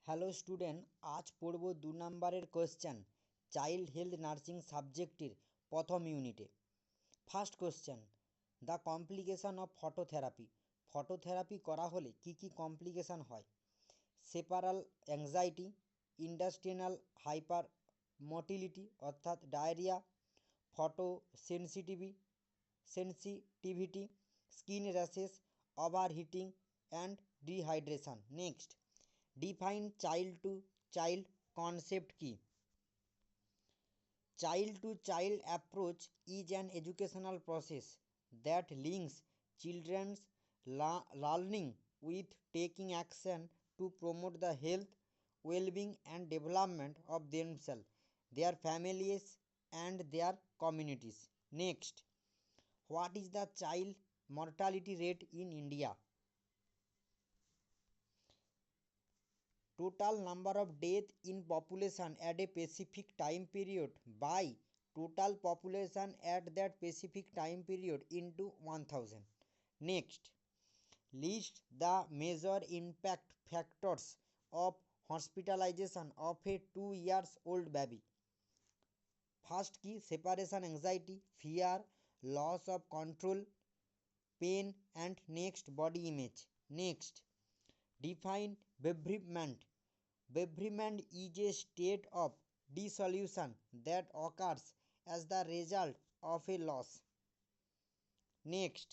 Hello student, আজ পড়ব 2 নম্বরের কোয়েশ্চেন চাইল্ড হেলথ নার্সিং সাবজেক্টের প্রথম ইউনিটে। First question, the complication of phototherapy করা হলে কি কি কমপ্লিকেশন হয়? Separation anxiety, industrial hyper motility অর্থাৎ diarrhoea, photo sensitivity, skin rashes, overheating and dehydration. Next, define child to child concept কি? Child to child approach is an educational process that links children's learning with taking action to promote the health, well-being and development of themselves, their families and their communities. Next, what is the child mortality rate in India? Total number of death in population at a specific time period by total population at that specific time period into 1000. Next, list the major impact factors of hospitalization of a 2 years old baby. First key, separation anxiety, fear, loss of control, pain and next, body image. Next, define bereavement. Bereavement is a state of dissolution that occurs as the result of a loss. Next,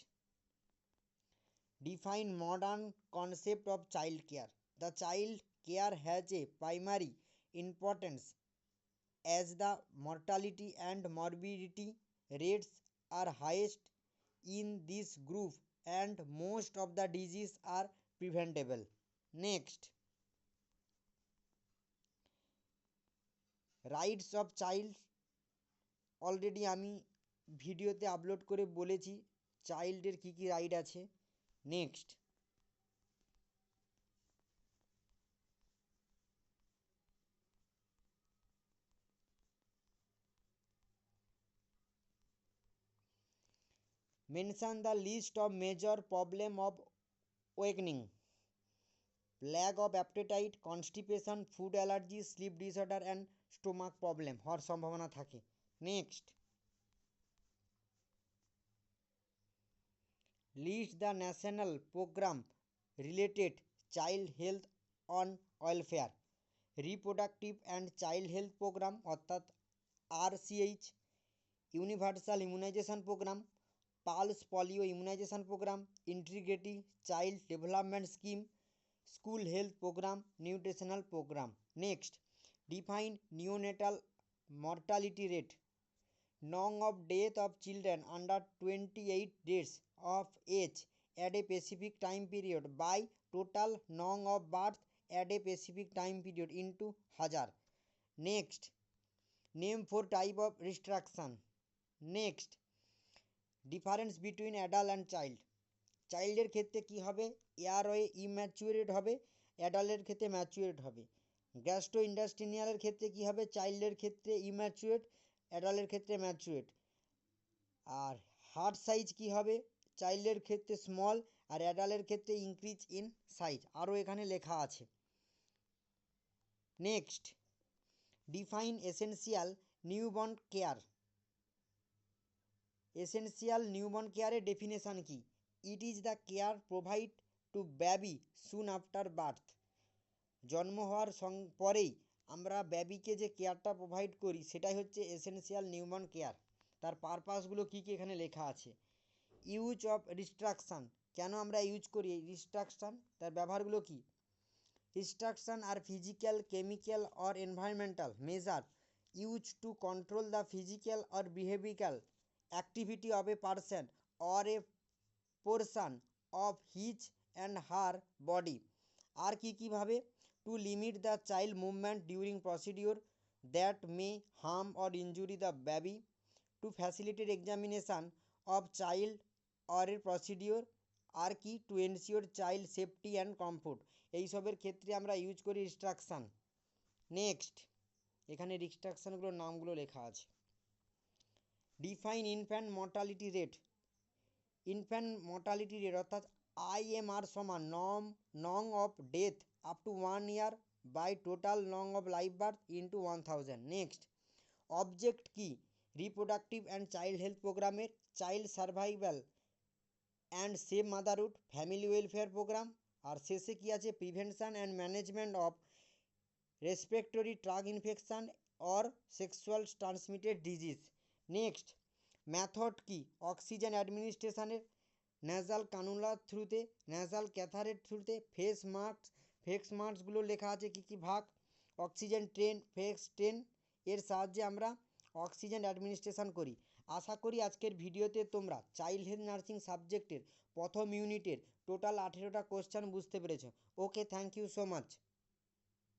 define modern concept of child care. The child care has a primary importance as the mortality and morbidity rates are highest in this group and most of the diseases are preventable. Next, rights of child already আমি ভিডিওতে upload করে বলেছি চাইল্ডের কী কী right আছে। Next, mention the list of major problem of wakening, lack of appetite, constipation, food allergy, sleep disorder and stomach problem হওয়ার সম্ভাবনা থাকে। Next, list the national programme related child health on welfare, reproductive and child health programme অর্থাৎ RCH, universal immunisation programme, pulse polio immunisation programme, integrative child development scheme, school health programme, nutritional programme. Next, define neonatal mortality rate, number of death of children under 28 days of age at a specific time period by total number of birth at a specific time period into 1000. Next, name 4 type of restriction. Next, difference between adult and child. চাইল্ডের ক্ষেত্রে কি হবে? Airway ইম্যাচুরেট হবে, অ্যাডাল্টের ক্ষেত্রে maturate হবে। Gastro ইন্টেস্টিনালের ক্ষেত্রে কি হবে? চাইল্ডের ক্ষেত্রে ইম্যাচুরেট, অ্যাডাল্টের ক্ষেত্রে ম্যাচুরেট। আর হার্ট সাইজ কি হবে? চাইল্ডের ক্ষেত্রে স্মল আর অ্যাডাল্টের ক্ষেত্রে ইনক্রিজ ইন সাইজ, আরও এখানে লেখা আছে। Next, define essential newborn care. Essential newborn কেয়ারের ডেফিনেশান কি? It is the care provide to baby soon after birth. জন্ম হওয়ার পরেই আমরা বেবিকে যে কেয়ারটা প্রোভাইড করি সেটাই হচ্ছে এসেনশিয়াল নিউবর্ন কেয়ার। তার পারপাসগুলো কী কী এখানে লেখা আছে। ইউজ অফ রিস্ট্রাকশান, কেন আমরা ইউজ করি এই রিস্ট্রাকশান, তার ব্যবহারগুলো কী? Restriction are physical, chemical or environmental measure use to control the physical or behavioural activity of a person or a portion of his and her body. আর কী কীভাবে? To limit the child movement during procedure that may harm or injury the baby, to facilitate examination of child or a procedure. আর কি? To ensure child safety and comfort. এইসবের ক্ষেত্রে আমরা use করি রিস্ট্রাকশান। Next, এখানে রিস্ট্রাকশানগুলোর নামগুলো লেখা আছে। Define infant mortality rate. Infant mortality rate অর্থাৎ IMR সমান নং of death up to 1 year by total long of live birth into 1000। Next, object কি রিপ্রোডাক্টিভ অ্যান্ড চাইল্ড হেলথ প্রোগ্রামের? Child survival and safe motherhood, family welfare programme. আর শেষে কি আছে? Prevention and management of respiratory tract infection or sexual transmitted disease. Next, method কি oxygen অ্যাডমিনিস্ট্রেশনের? Nasal কানুলার থ্রুতে, ন্যাজাল ক্যাথারের থ্রুতে, ফেস মাস্কগুলো লেখা আছে কী কী ভাগ। অক্সিজেন ট্রেন, ফেস ট্রেন এর সাহায্যে আমরা অক্সিজেন অ্যাডমিনিস্ট্রেশন করি। আশা করি আজকের ভিডিওতে তোমরা চাইল্ড হেলথ নার্সিং সাবজেক্টের প্রথম ইউনিটের টোটাল 18টা কোশ্চেন বুঝতে পেরেছো। ওকে, থ্যাংক ইউ সো মাচ।